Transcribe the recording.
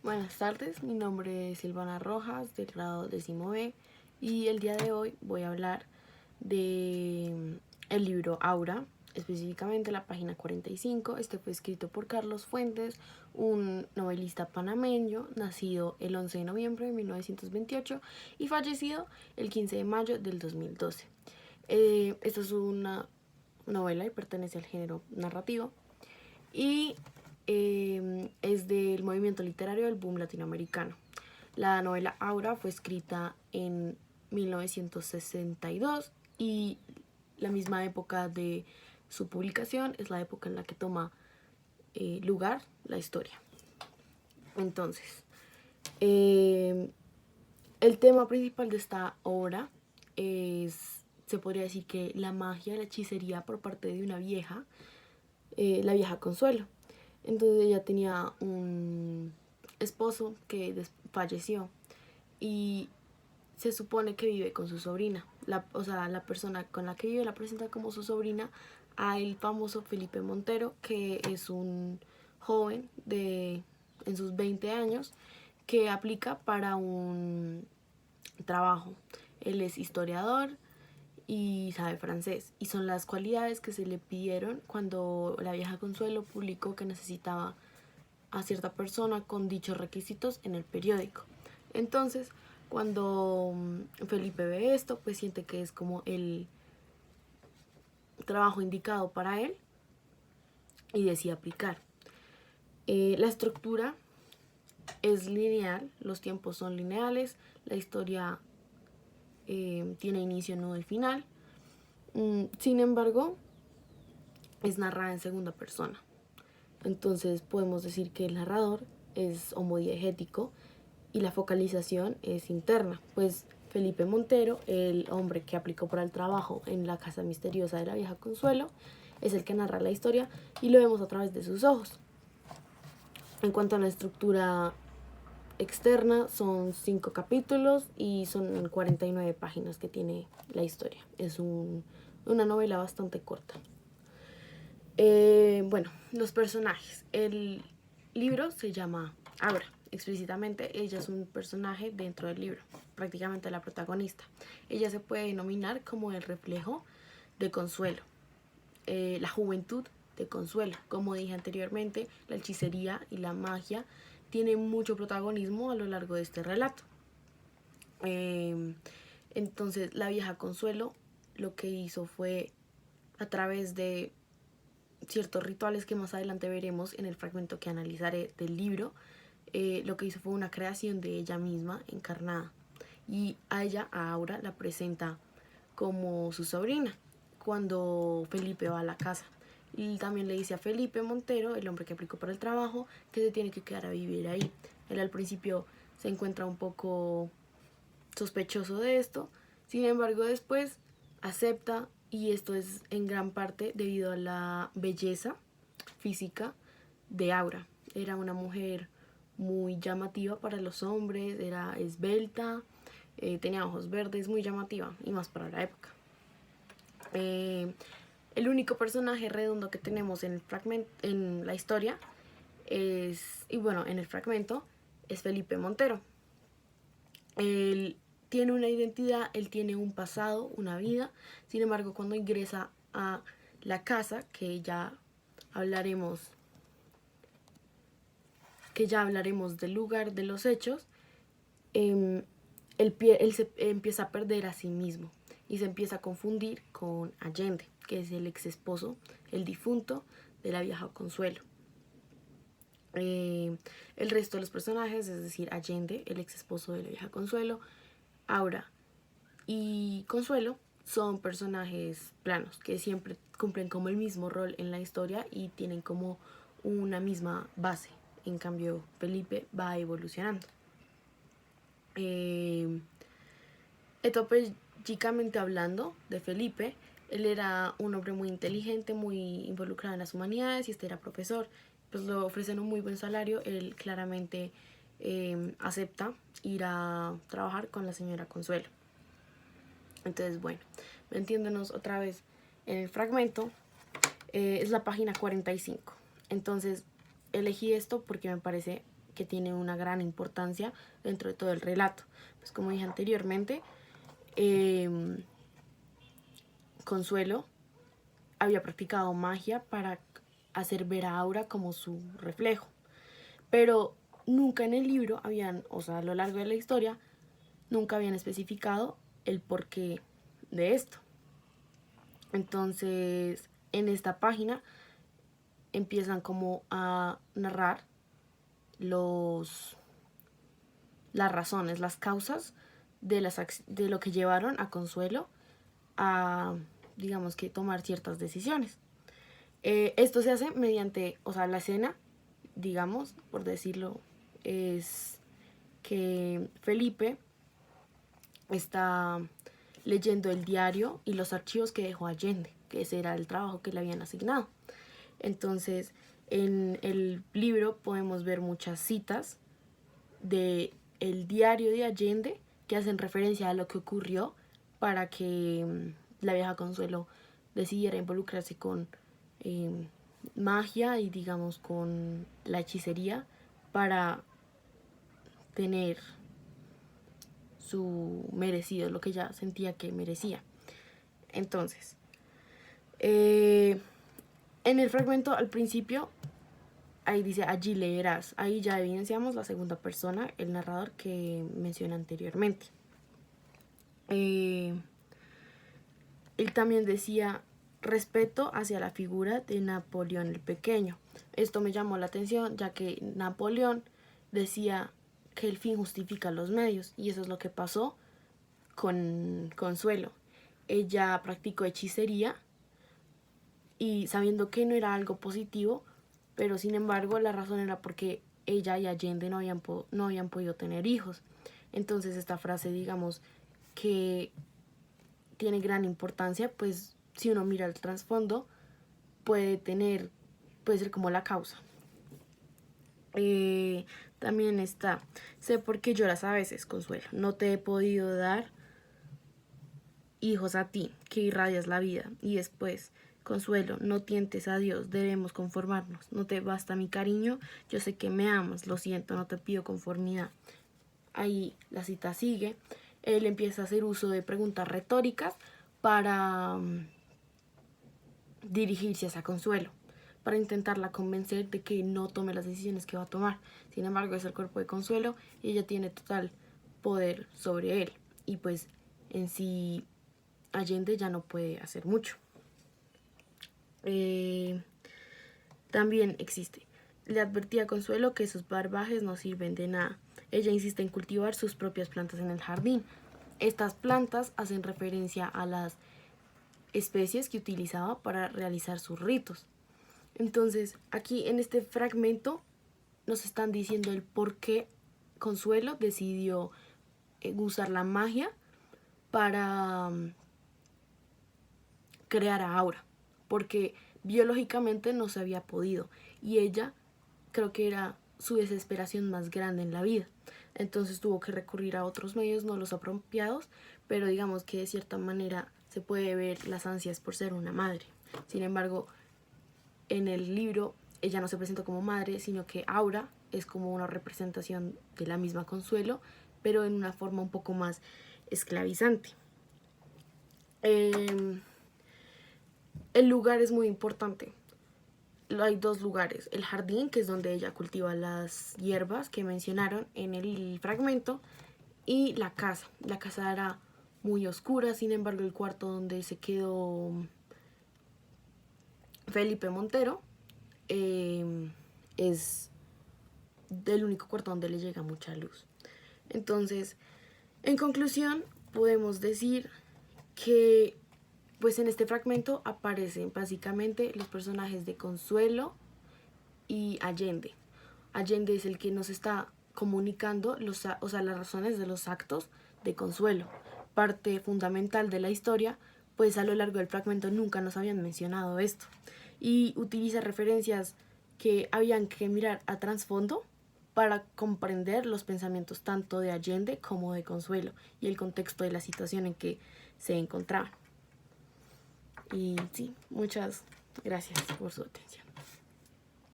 Buenas tardes, mi nombre es Silvana Rojas, del grado 10B, y el día de hoy voy a hablar de el libro Aura, específicamente la página 45. Este fue escrito por Carlos Fuentes, un novelista panameño, nacido el 11 de noviembre de 1928 y fallecido el 15 de mayo del 2012. Esta es una novela y pertenece al género narrativo y es del movimiento literario del boom latinoamericano. La novela Aura fue escrita en 1962 y la misma época de su publicación es la época en la que toma lugar la historia. Entonces, el tema principal de esta obra se podría decir que la magia, la hechicería por parte de una vieja, la vieja Consuelo. Entonces ella tenía un esposo que falleció y se supone que vive con su sobrina. La persona con la que vive la presenta como su sobrina a el famoso Felipe Montero, que es un joven en sus 20 años que aplica para un trabajo. Él es historiador y sabe francés, y son las cualidades que se le pidieron cuando la vieja Consuelo publicó que necesitaba a cierta persona con dichos requisitos en el periódico. Entonces, cuando Felipe ve esto, pues siente que es como el trabajo indicado para él y decide aplicar. La estructura es lineal, los tiempos son lineales, la historia tiene inicio, nudo y final. Sin embargo, es narrada en segunda persona. Entonces podemos decir que el narrador es homodiegético y la focalización es interna, pues Felipe Montero, el hombre que aplicó para el trabajo en la casa misteriosa de la vieja Consuelo, es el que narra la historia y lo vemos a través de sus ojos. En cuanto a la estructura externa, son 5 capítulos y son 49 páginas que tiene la historia. Es una novela bastante corta. Bueno, los personajes. El libro se llama Aura. Explícitamente, ella es un personaje dentro del libro, prácticamente la protagonista. Ella se puede denominar como el reflejo de Consuelo, la juventud de Consuelo. Como dije anteriormente, la hechicería y la magia tienen mucho protagonismo a lo largo de este relato. Entonces, la vieja Consuelo lo que hizo fue, a través de ciertos rituales que más adelante veremos en el fragmento que analizaré del libro, lo que hizo fue una creación de ella misma encarnada, y a ella, a Aura, la presenta como su sobrina cuando Felipe va a la casa. Y también le dice a Felipe Montero, el hombre que aplicó para el trabajo, que se tiene que quedar a vivir ahí. Él al principio se encuentra un poco sospechoso de esto, sin embargo después acepta, y esto es en gran parte debido a la belleza física de Aura. Era una mujer muy llamativa para los hombres, era esbelta, tenía ojos verdes, muy llamativa, y más para la época. El único personaje redondo que tenemos en el fragmento, en la historia, en el fragmento, es Felipe Montero. Él tiene una identidad, él tiene un pasado, una vida. Sin embargo, cuando ingresa a la casa, que ya hablaremos del lugar de los hechos, él se empieza a perder a sí mismo y se empieza a confundir con Allende, que es el ex esposo, el difunto de la vieja Consuelo. El resto de los personajes, es decir, Allende, el ex esposo de la vieja Consuelo, Aura y Consuelo, son personajes planos que siempre cumplen como el mismo rol en la historia y tienen como una misma base. En cambio, Felipe va evolucionando. Etopológicamente hablando de Felipe, él era un hombre muy inteligente, muy involucrado en las humanidades, y este era profesor. Pues le ofrecen un muy buen salario, él claramente acepta ir a trabajar con la señora Consuelo. Entonces, bueno, metiéndonos otra vez en el fragmento, es la página 45. Entonces, elegí esto porque me parece que tiene una gran importancia dentro de todo el relato. Pues como dije anteriormente, Consuelo había practicado magia para hacer ver a Aura como su reflejo, pero nunca en el libro habían, o sea, a lo largo de la historia, nunca habían especificado el porqué de esto. Entonces, en esta página empiezan como a narrar las razones, las causas de lo que llevaron a Consuelo a, digamos que, tomar ciertas decisiones. Esto se hace mediante, o sea, la escena, digamos, por decirlo, es que Felipe está leyendo el diario y los archivos que dejó Allende, que ese era el trabajo que le habían asignado. Entonces, en el libro podemos ver muchas citas de el diario de Allende que hacen referencia a lo que ocurrió para que la vieja Consuelo decidiera involucrarse con magia y, digamos, con la hechicería para tener su merecido, lo que ella sentía que merecía. Entonces, en el fragmento al principio, ahí dice, allí leerás. Ahí ya evidenciamos la segunda persona, el narrador que mencioné anteriormente. Él también decía respeto hacia la figura de Napoleón el Pequeño. Esto me llamó la atención, ya que Napoleón decía que el fin justifica los medios, y eso es lo que pasó con Consuelo. Ella practicó hechicería y sabiendo que no era algo positivo, pero sin embargo la razón era porque ella y Allende no habían podido tener hijos. Entonces esta frase, digamos, que tiene gran importancia, pues si uno mira el trasfondo, puede ser como la causa. También está, sé por qué lloras a veces, Consuelo, no te he podido dar hijos a ti, que irradias la vida. Y después, Consuelo, no tientes a Dios, debemos conformarnos, no te basta mi cariño, yo sé que me amas, lo siento, no te pido conformidad. Ahí la cita sigue, él empieza a hacer uso de preguntas retóricas para dirigirse hacia Consuelo, para intentarla convencer de que no tome las decisiones que va a tomar. Sin embargo, es el cuerpo de Consuelo y ella tiene total poder sobre él, y pues en sí Allende ya no puede hacer mucho. También existe, le advertía a Consuelo que sus barbajes no sirven de nada. Ella insiste en cultivar sus propias plantas en el jardín. Estas plantas hacen referencia a las especies que utilizaba para realizar sus ritos. Entonces, aquí en este fragmento nos están diciendo el por qué Consuelo decidió usar la magia para crear a Aura, porque biológicamente no se había podido, y ella creo que era su desesperación más grande en la vida. Entonces tuvo que recurrir a otros medios, no los apropiados, pero digamos que de cierta manera se puede ver las ansias por ser una madre. Sin embargo, en el libro ella no se presenta como madre, sino que Aura es como una representación de la misma Consuelo, pero en una forma un poco más esclavizante. El lugar es muy importante. Hay dos lugares, el jardín, que es donde ella cultiva las hierbas que mencionaron en el fragmento, y la casa. La casa era muy oscura, sin embargo el cuarto donde se quedó Felipe Montero es el único cuarto donde le llega mucha luz. Entonces, en conclusión, podemos decir que pues en este fragmento aparecen básicamente los personajes de Consuelo y Allende. Allende es el que nos está comunicando las razones de los actos de Consuelo, parte fundamental de la historia, pues a lo largo del fragmento nunca nos habían mencionado esto, y utiliza referencias que habían que mirar a trasfondo para comprender los pensamientos tanto de Allende como de Consuelo y el contexto de la situación en que se encontraban. Y sí, muchas gracias por su atención.